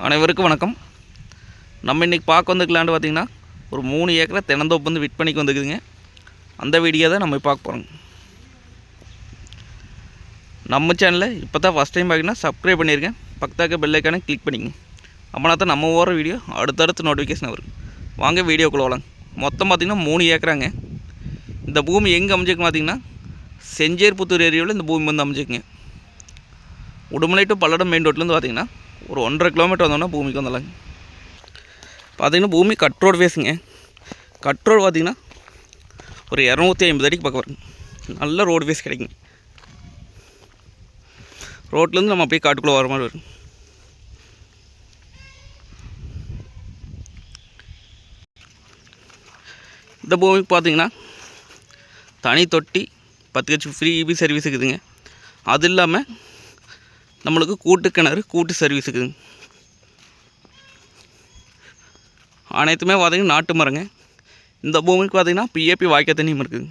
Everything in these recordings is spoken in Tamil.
அனைவருக்கும் வணக்கம். நம்ம இன்றைக்கி பார்க்க வந்துக்கலான்னு பார்த்திங்கன்னா ஒரு 3 ஏக்கரை தென்னந்தோப்பு வந்து விற்பனைக்கு வந்துக்குதுங்க. அந்த வீடியோ தான் நம்ம பார்க்க போகிறோங்க. நம்ம சேனலில் இப்போ தான் ஃபஸ்ட் டைம் பார்த்திங்கன்னா சப்ஸ்கிரைப் பண்ணியிருக்கேன். பக்கத்தாக்க பெல் ஐக்கானை கிளிக் பண்ணிக்கங்க. அப்படின்னா தான் நம்ம ஓடுற வீடியோ அடுத்தடுத்து நோட்டிஃபிகேஷன் வரும். வாங்க வீடியோக்குள்ளே வரலாம். மொத்தம் பார்த்திங்கன்னா 3 ஏக்கராங்க. இந்த பூமி எங்கே அமைஞ்சிருக்கு பார்த்திங்கன்னா செஞ்சேர்புத்தூர் ஏரியாவில் இந்த பூமி வந்து அமைஞ்சிக்குங்க. உடுமலை டு பல்லடம் மெயின் ரோட்லேருந்து பார்த்திங்கன்னா ஒரு 1.5 கிலோமீட்டர் வந்தோம்னா பூமிக்கு வந்துடலாங்க. பார்த்திங்கன்னா பூமி கட் ரோடு பேசுங்க. கட் ரோடு பார்த்திங்கன்னா ஒரு 250 அடிக்கு பக்கம் வருங்க. நல்ல ரோடு பேஸ் கிடைக்குங்க. ரோட்லேருந்து நம்ம அப்படியே காட்டுக்குள்ளே வர மாதிரி வரும். இந்த பூமிக்கு பார்த்திங்கன்னா தனி தொட்டி 10 ஹெச் ஃப்ரீ இபி சர்வீஸ் இருக்குதுங்க. அது இல்லாமல் நம்மளுக்கு கூட்டு கிணறு கூட்டு சர்வீஸ் இருக்குதுங்க. அனைத்துமே பார்த்திங்கன்னா நாட்டு மரங்க. இந்த பூமிக்கு பார்த்திங்கன்னா பிஏபி வாய்க்கால் தண்ணியும் இருக்குது.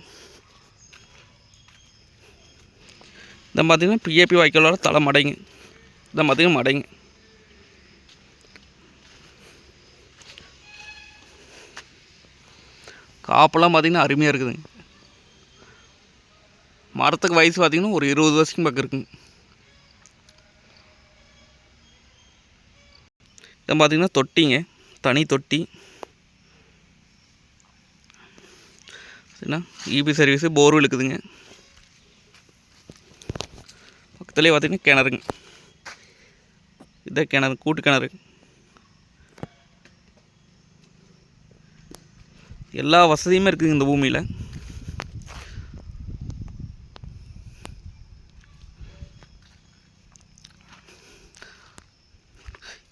இந்த பார்த்திங்கன்னா பிஏபி வாய்க்காலோட தலை மடைங்க. இந்த பார்த்திங்கன்னா மடைங்க. காப்பெல்லாம் பார்த்திங்கன்னா அருமையாக இருக்குதுங்க. மரத்துக்கு வயசு பார்த்திங்கன்னா ஒரு 20 வருஷத்துக்கு பக்கம் இருக்குங்க. இதை பார்த்திங்கன்னா தொட்டிங்க, தனி தொட்டி. சரிண்ணா, இபி சர்வீஸு போர்வெல் இருக்குதுங்க. பக்கத்துலேயே பார்த்திங்கன்னா கிணறுங்க. இதான் கிணறு, கூட்டு கிணறு. எல்லா வசதியுமே இருக்குதுங்க இந்த பூமியில்.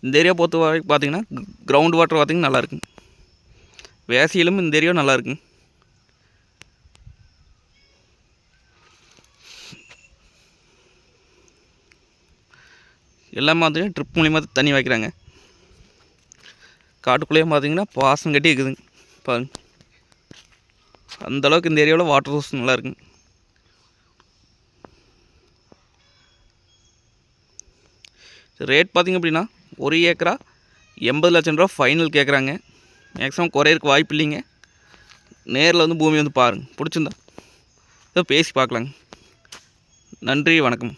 இந்த ஏரியா பொறுத்த வரைக்கும் பார்த்திங்கன்னா கிரவுண்ட் வாட்டர் பார்த்திங்கன்னா நல்லாயிருக்குங்க. வேசியிலும் இந்த ஏரியா நல்லாயிருக்குங்க. எல்லாமே பார்த்திங்கன்னா ட்ரிப் மூலிமா தண்ணி வைக்கிறாங்க. காட்டுக்குள்ளேயே பார்த்திங்கன்னா பாசம் கட்டி இருக்குதுங்க. பாருங்க, அந்தளவுக்கு இந்த ஏரியாவில் வாட்டர் சோர்ஸ் நல்லா இருக்குங்க. ரேட் பார்த்திங்க அப்படின்னா 1 ஏக்கரா 80 லட்சம் ரூபா ஃபைனல் கேட்குறாங்க. மேக்ஸிமம் குறையிறதுக்கு வாய்ப்பு இல்லைங்க. நேரில் வந்து பூமி வந்து பாருங்கள். பிடிச்சிருந்தா இதை பேசி பார்க்கலாங்க. நன்றி, வணக்கம்.